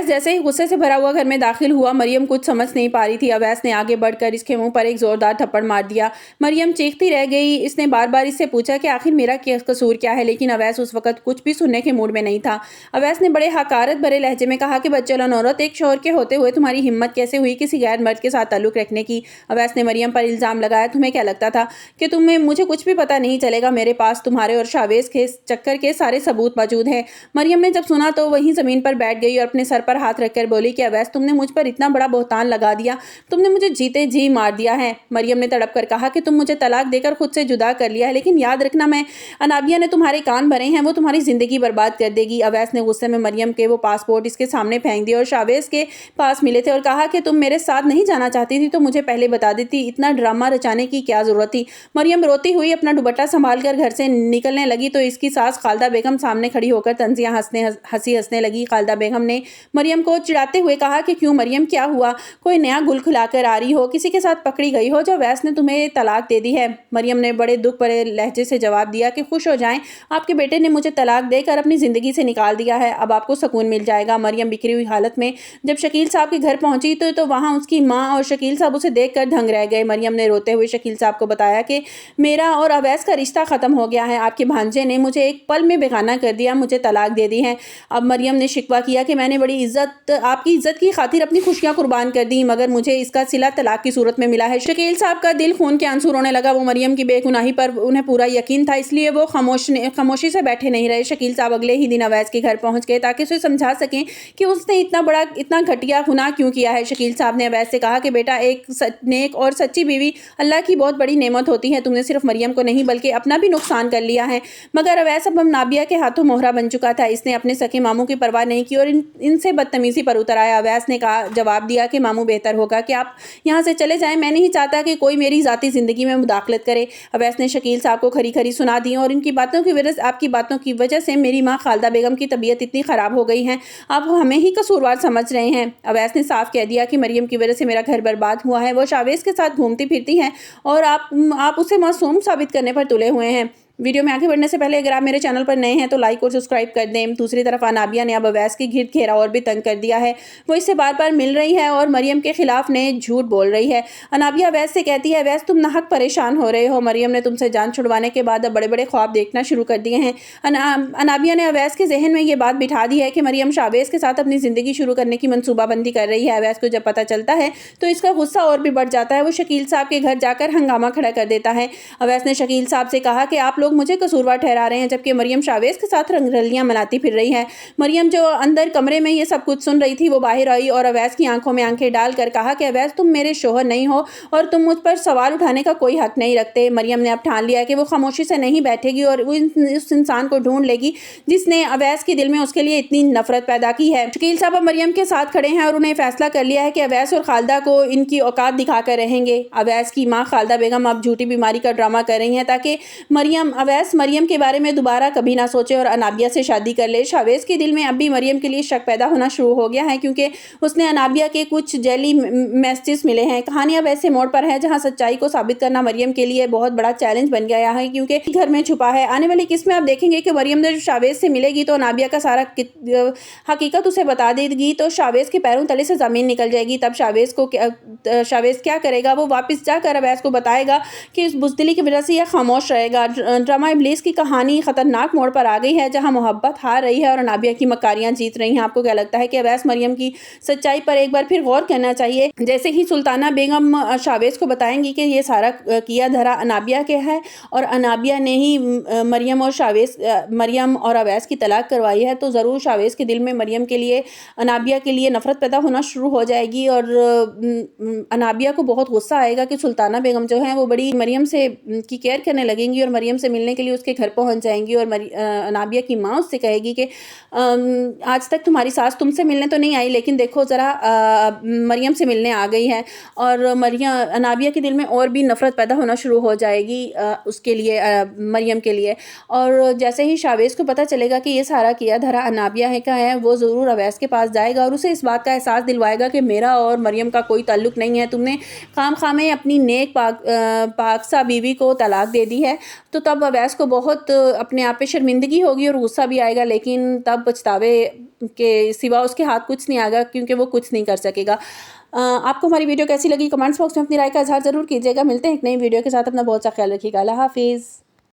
जैसे ही गुस्से से भरा हुआ घर में दाखिल हुआ, मरियम कुछ समझ नहीं पा रही थी। अवैस ने आगे बढ़कर इसके मुंह पर एक जोरदार थप्पड़ मार दिया। मरियम चीखती रह गई। इसने बार बार इससे पूछा कि आखिर मेरा कसूर क्या है, लेकिन अवैस उस वक्त कुछ भी सुनने के मूड में नहीं था। अवैस ने बड़े हकारत भरे लहजे में कहा कि बच्चलन औरत, एक शौहर के होते हुए तुम्हारी हिम्मत कैसे हुई किसी गैर मर्द के साथ ताल्लुक रखने की। अवैस ने मरियम पर इल्जाम लगाया, तुम्हें क्या लगता था कि तुम्हें मुझे कुछ भी पता नहीं चलेगा? मेरे पास तुम्हारे और शावेज के चक्कर के सारे सबूत मौजूद हैं। मरियम ने जब सुना तो वहीं जमीन पर बैठ गई और अपने सर पर हाथ रखकर बोली कि अवैस, तुमने मुझ पर इतना बड़ा बहतान लगा दिया, तुमने मुझे जीते जी मार दिया है। मरियम ने तड़प कर कहा कि तुम मुझे तलाक देकर खुद से जुदा कर लिया है, लेकिन याद रखना, मैं अनाबिया ने तुम्हारे कान भरे हैं, वो तुम्हारी जिंदगी बर्बाद कर देगी। अवैस ने गुस्से में मरियम के वो पासपोर्ट इसके सामने फेंक दिए और शावेज के पास मिले थे और कहा कि तुम मेरे साथ नहीं जाना चाहती थी तो मुझे पहले बता देती, इतना ड्रामा रचाने की क्या जरूरत थी। मरियम रोती हुई अपना दुपट्टा संभाल कर घर से निकलने लगी तो इसकी सास खालदा बेगम सामने खड़ी होकर तंजिया हंसने लगी। खालदा बेगम ने मरियम को चिढ़ाते हुए कहा कि क्यों मरियम, क्या हुआ? कोई नया गुल खिलाकर आ रही हो? किसी के साथ पकड़ी गई हो जो अवैस ने तुम्हें तलाक दे दी है? मरियम ने बड़े दुख भरे लहजे से जवाब दिया कि खुश हो जाएं, आपके बेटे ने मुझे तलाक देकर अपनी जिंदगी से निकाल दिया है, अब आपको सुकून मिल जाएगा। मरियम बिखरी हुई हालत में जब शकील साहब के घर पहुंची तो वहां उसकी माँ और शकील साहब उसे देखकर दंग रह गए। मरियम ने रोते हुए शकील साहब को बताया कि मेरा और अवैस का रिश्ता खत्म हो गया है, आपके भांजे ने मुझे एक पल में बेगाना कर दिया, मुझे तलाक दे दी है। अब मरियम ने शिकवा किया कि मैंने बड़ी आपकी इज्जत की खातिर अपनी खुशियां कुर्बान कर दी, मगर मुझे इसका सिला तलाक की सूरत में मिला है। शकील साहब का दिल खून के आंसू रोने लगा। वो मरियम की बेगुनाही पर उन्हें पूरा यकीन था, इसलिए वो खामोशी से बैठे नहीं रहे। शकील साहब अगले ही दिन अवैस के घर पहुंच गए ताकि उसे समझा सकें कि उसने इतना घटिया गुनाह क्यों किया है। शकील साहब ने अवैस से कहा कि बेटा, एक नेक और सच्ची बीवी अल्लाह की बहुत बड़ी नेमत होती है, तुमने सिर्फ मरियम को नहीं बल्कि अपना भी नुकसान कर लिया है। मगर अवैस अब नाबिया के हाथों मोहरा बन चुका था। इसने अपने सके मामू की परवाह नहीं की और इनसे बदतमीजी पर उतर आया। अवैस ने जवाब दिया कि मामू, बेहतर होगा कि आप यहाँ से चले जाएं, मैं नहीं चाहता कि कोई मेरी जाती जिंदगी में मुदाखलत करे। अवैस ने शकील साहब को खरी खरी सुना दी और आपकी बातों की वजह से मेरी माँ खालदा बेगम की तबीयत इतनी खराब हो गई है, आप हमें ही कसूरवार समझ रहे हैं। अवैस ने साफ कह दिया कि मरियम की वजह से मेरा घर बर्बाद हुआ है, वो शावेज के साथ घूमती फिरती है और आप उसे मासूम साबित करने पर तुले हुए हैं। वीडियो में आगे बढ़ने से पहले अगर आप मेरे चैनल पर नए हैं तो लाइक और सब्सक्राइब कर दें। दूसरी तरफ अनाबिया ने अब अवैस की घिर घेरा और भी तंग कर दिया है। वो इससे बार बार मिल रही है और मरियम के खिलाफ ने झूठ बोल रही है। अनाबिया अवैस से कहती है, अवैस तुम नाहक परेशान हो रहे हो, मरियम ने तुमसे जान छुड़वाने के बाद अब बड़े बड़े ख्वाब देखना शुरू कर दिए हैं। अनाबिया ने अवैस के जहन में ये बात बिठा दी है कि मरियम शावेज के साथ अपनी जिंदगी शुरू करने की मनसूबाबंदी कर रही है। अवैस को जब पता चलता है तो इसका गुस्सा और भी बढ़ जाता है। वो शकील साहब के घर जाकर हंगामा खड़ा कर देता है। अवैस ने शकील साहब से कहा कि आप लोग मुझे कसूरवार ठहरा रहे हैं, जबकि मरियम शावेज के साथ रंगरलियां मनाती फिर रही है। मरियम जो अंदर कमरे में ये सब कुछ सुन रही थी वो बाहर आई और अवैस की आंखों में आंखें डालकर कहा कि अवैस, तुम मेरे शोहर नहीं हो और तुम मुझ पर सवाल उठाने का कोई हक नहीं रखते। मरियम ने अब ठान लिया कि वो खामोशी से नहीं बैठेगी और वो उस इंसान को ढूंढ लेगी जिसने अवैस के दिल में उसके लिए इतनी नफरत पैदा की है। शकील साहब अब मरियम के साथ खड़े हैं और उन्हें फैसला कर लिया है कि अवैस और खालदा को इनकी औकात दिखाकर रहेंगे। अवैस की माँ खालदा बेगम अब झूठी बीमारी का ड्रामा कर रही है ताकि अवैस मरियम के बारे में दोबारा कभी ना सोचे और अनाबिया से शादी कर ले। शावेज के दिल में अब भी मरियम के लिए शक पैदा होना शुरू हो गया है क्योंकि उसने अनाबिया के कुछ जैली मैसेजेस मिले हैं। कहानी अब ऐसे मोड़ पर है जहां सच्चाई को साबित करना मरियम के लिए बहुत बड़ा चैलेंज बन गया है क्योंकि घर में छुपा है। आने वाली किस्त में आप देखेंगे कि मरियम जब शावेज से मिलेगी तो अनाबिया का सारा हकीकत उसे बता देगी तो शावेज के पैरों तले से जमीन निकल जाएगी। तब शावेज क्या करेगा? वो वापस जाकर अवैस को बताएगा कि इस बुज़दिली की वजह से यह खामोश रहेगा। ड्रामा इब्लीस की कहानी खतरनाक मोड़ पर आ गई है जहां मोहब्बत हार रही है और अनाबिया की मकारियां जीत रही हैं। आपको क्या लगता है कि अवैस मरियम की सच्चाई पर एक बार फिर गौर करना चाहिए? जैसे ही सुल्ताना बेगम शावेज को बताएंगी कि ये सारा किया धरा अनाबिया के है और अनाबिया ने ही मरियम और अवैस की तलाक करवाई है, तो ज़रूर शावेज के दिल में मरियम के लिए, अनाबिया के लिए नफरत पैदा होना शुरू हो जाएगी और अनाबिया को बहुत गुस्सा आएगा कि सुल्ताना बेगम जो है वो बड़ी मरियम से की केयर करने लगेंगी और मरियम से मिलने के लिए उसके घर पहुंच जाएंगी और अनाबिया की माँ उससे कहेगी कि आज तक तुम्हारी सास तुमसे मिलने तो नहीं आई, लेकिन देखो ज़रा मरियम से मिलने आ गई है। और अनाबिया के दिल में और भी नफरत पैदा होना शुरू हो जाएगी उसके लिए, मरियम के लिए। और जैसे ही शावेज को पता चलेगा कि ये सारा किया धरा अनाबिया है का है, वो ज़रूर अवैस के पास जाएगा और उसे इस बात का एहसास दिलवाएगा कि मेरा और मरियम का कोई ताल्लुक नहीं है, तुमने खाम खामे अपनी नेक पाकसा बीवी को तलाक दे दी है। तो तब تب اویس کو بہت اپنے آپ پہ شرمندگی ہوگی اور غصہ بھی آئے گا، لیکن تب پچھتاوے کے سوا اس کے ہاتھ کچھ نہیں آئے گا، کیونکہ وہ کچھ نہیں کر سکے گا۔ آپ کو ہماری ویڈیو کیسی لگی؟ کمنٹس باکس میں اپنی رائے کا اظہار ضرور کیجیے گا۔ ملتے ہیں ایک نئی ویڈیو کے ساتھ، اپنا بہت سا خیال رکھیے گا۔ اللہ حافظ۔